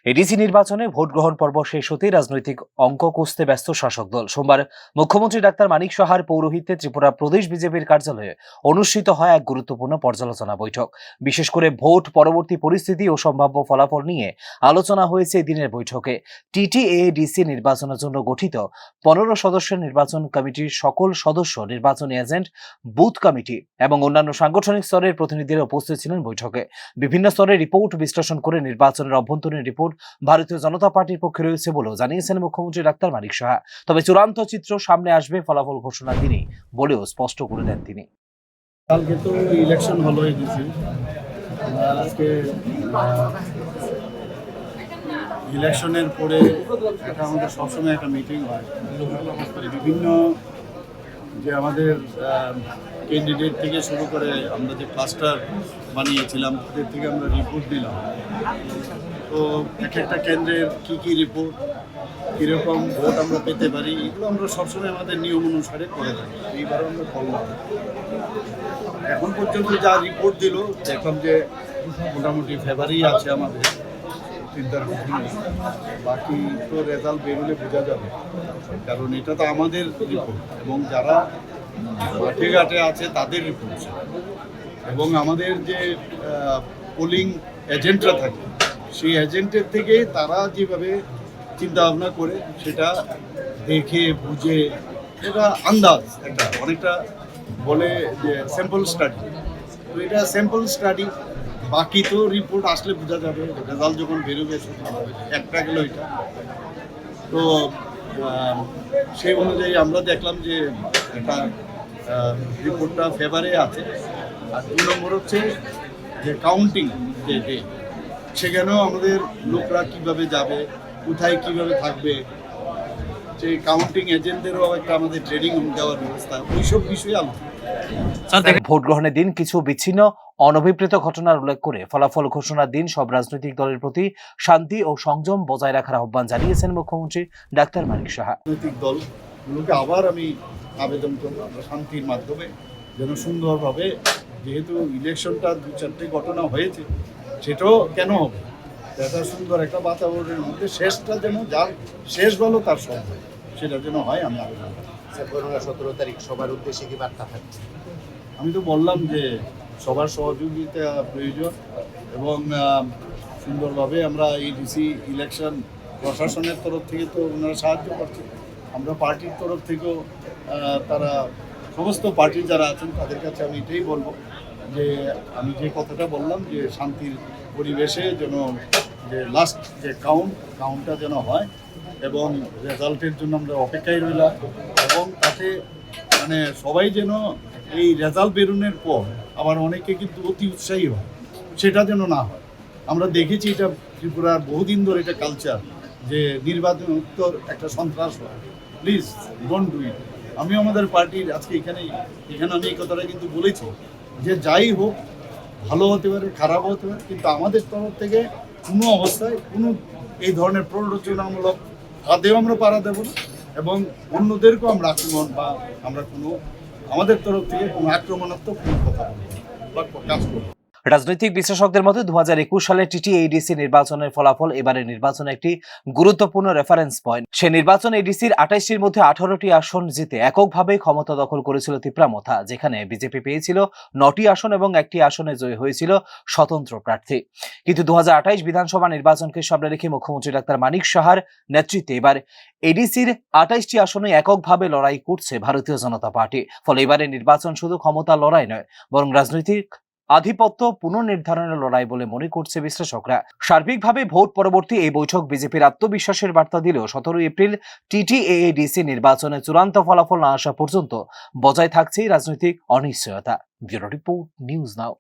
ADC নির্বাচনে vote গ্রহণ পর্ব শেষ হতেই রাজনৈতিক অঙ্ক কষতে ব্যস্ত শাসক দল। সোমবার মুখ্যমন্ত্রী ডাক্তার মানিক সাহার পৌরোহিত্যে ত্রিপুরা প্রদেশ বিজেপির কার্যালয়ে অনুষ্ঠিত হয় এক গুরুত্বপূর্ণ পর্যালোচনা বৈঠক। বিশেষ করে ভোট পরবর্তী পরিস্থিতি ও সম্ভাব্য ফলাফল নিয়ে আলোচনা হয়েছে এই দিনের বৈঠকে। টিটিএডিসি নির্বাচনের জন্য গঠিত 15 সদস্যের নির্বাচন কমিটির সকল সদস্য, নির্বাচনী এজেন্ট, বুথ কমিটি এবং অন্যান্য সাংগঠনিক স্তরের প্রতিনিধিরা উপস্থিত ছিলেন বৈঠকে। বিভিন্ন স্তরের রিপোর্ট বিশ্লেষণ করে নির্বাচনের অভ্যন্তরীণ রিপোর্ট ভারতীয় জনতা পার্টির পক্ষে রয়েছে বলেও জানিয়েছেন মুখ্যমন্ত্রী ডাক্তার মানিক সাহা। তবে চূড়ান্ত চিত্র সামনে আসবে ফলাফল ঘোষণার দিনেই বলেও স্পষ্ট করে দেন তিনি। কালকে তো ইলেকশন হলো এডিসি, আজকে ইলেকশনের পরে এটা আমাদের সবসময় একটা মিটিং হয়। বিভিন্ন যে আমাদের ক্যান্ডিডেট থেকে শুরু করে আমরা যে ক্লাস্টার বানিয়েছিলাম তাদের থেকে আমরা রিপোর্ট দিলাম। তো এক একটা কেন্দ্রের কী রিপোর্ট, কীরকম ভোট আমরা পেতে পারি, এগুলো আমরা সবসময় আমাদের নিয়ম অনুসারে করে থাকি। এইবারও আমরা করলাম। এখন পর্যন্ত যা রিপোর্ট দিল দেখলাম যে মোটামুটি ফেভারই আছে আমাদের, চিন্তার কিছু নেই। বাকি তো রেজাল্ট বেরোলে বোঝা যাবে, কারণ এটা তো আমাদের রিপোর্ট এবং যারা মাঠে ঘাটে আছে তাদের রিপোর্ট, এবং আমাদের যে পোলিং এজেন্টরা থাকে সেই এজেন্টের থেকে তারা যেভাবে চিন্তা ভাবনা করে সেটা দেখে বুঝে, এটা আন্দাজ একটা অনেকটা বলে যে স্যাম্পল স্টাডি। তো এটা স্যাম্পল স্টাডি, বাকি তো রিপোর্ট আসলে বোঝা যাবে, রেজাল্ট যখন বেরোবে একটা গেল এটা। তো সেই অনুযায়ী আমরা দেখলাম যে এটা রিপোর্টটা ফেভারে আছে। আর 2 নম্বর হচ্ছে যে কাউন্টিং যে ডে, সেখানেও আমাদের লোকরা কিভাবে যাবে, কোথায় কিভাবে থাকবে, যে কাউন্টিং এজেন্টদেরও একটা আমাদের ট্রেনিং দেওয়ার ব্যবস্থা, ওইসব বিষয়ে আলোচনা। ভোট গ্রহণের দিন কিছু বিচ্ছিন্ন অনভিপ্রেত ঘটনার উল্লেখ করে ফলাফল ঘোষণার দিন সব রাজনৈতিক দলের প্রতি শান্তি ও সংযম বজায় রাখার আহ্বান জানিয়েছেন মুখ্যমন্ত্রী ডাক্তার মানিক সাহা। রাজনৈতিক দলগুলোকে আবার আমি আবেদন করব, আমরা শান্তির মাধ্যমে যেন সুন্দরভাবে, যেহেতু ইলেকশনটা 2-4টে ঘটনা হয়েছে, সেটাও কেন হবে, এটা সুন্দর একটা বাতাবরণের মধ্যে শেষটা যেন যার শেষ ভালো তার সব, সেটা যেন হয়। আমি আবেদন করব। 17 তারিখ সবার উদ্দেশ্যে কি বার্তা থাকছে? আমি তো বললাম যে সবার সহযোগিতা প্রয়োজন, এবং সুন্দরভাবে আমরা এই ডিসি ইলেকশন প্রশাসনের তরফ থেকে তো ওনারা সাহায্য করছে, আমরা পার্টির তরফ থেকেও তারা সমস্ত পার্টির যারা আছেন তাদের কাছে আমি এটাই বলবো যে আমি যে কথাটা বললাম যে শান্তির পরিবেশে যেন যে লাস্ট যে কাউন্টটা যেন হয়, এবং রেজাল্টের জন্য আমরা অপেক্ষায় রইলাম, এবং তাতে মানে সবাই যেন এই রেজাল্ট বেরোনোর পর আবার অনেকে কিন্তু অতি উৎসাহী হয়, সেটা যেন না হয়। আমরা দেখেছি এটা ত্রিপুরার বহুদিন ধরে এটা কালচার যে নির্বাচন উত্তর একটা সন্ত্রাস হয়। Please don't do it. আমি আমাদের পার্টির আজকে এখানে আমি এই কথাটা কিন্তু বলেছি যে যাই হোক, ভালো হতে পারে, খারাপ হতে পারে, কিন্তু আমাদের তরফ থেকে কোনো অবস্থায় কোনো এই ধরনের প্ররোচনামূলক কাজেও আমরা পাড়া দেব না, এবং অন্যদেরকেও আমরা আক্রমণ বা আমরা কোনো আমাদের তরফ থেকে কোনো আক্রমণাত্মক কোনো কথা বলবো বা কাজ করবো। রাজনৈতিক বিশ্লেষকদের মতে 2021 সালে টিটিএডিসি নির্বাচনের ফলাফল এবারের নির্বাচনে একটি গুরুত্বপূর্ণ রেফারেন্স পয়েন্ট। সে নির্বাচন এডিসির 28টির মধ্যে 18টি আসন জিতে এককভাবে ক্ষমতা দখল করেছিল ত্রিপুরা, যেখানে বিজেপি পেয়েছিল 9টি আসন এবং 1টি আসনে জয়ী হয়েছিল স্বতন্ত্র প্রার্থী। কিন্তু 2028 বিধানসভা নির্বাচনকে সামনে রেখে মুখ্যমন্ত্রী ডাক্তার মানিক সাহার নেতৃত্বে এবার এডিসির 28টি আসনে এককভাবে লড়াই করছে ভারতীয় জনতা পার্টি। ফলে এবারের নির্বাচন শুধু ক্ষমতা লড়াই নয়, বরং রাজনৈতিক আধিপত্য পুনর্নির্ধারণের লড়াই বলে মনে করছে বিশ্লেষকরা। সার্বিকভাবে ভোট পরবর্তী এই বৈঠক বিজেপির আত্মবিশ্বাসের বার্তা দিলেও 17 এপ্রিল টিটিএডিসি নির্বাচনে চূড়ান্ত ফলাফল না আসা পর্যন্ত বজায় থাকছে রাজনৈতিক অনিশ্চয়তা। Bureau report, news now.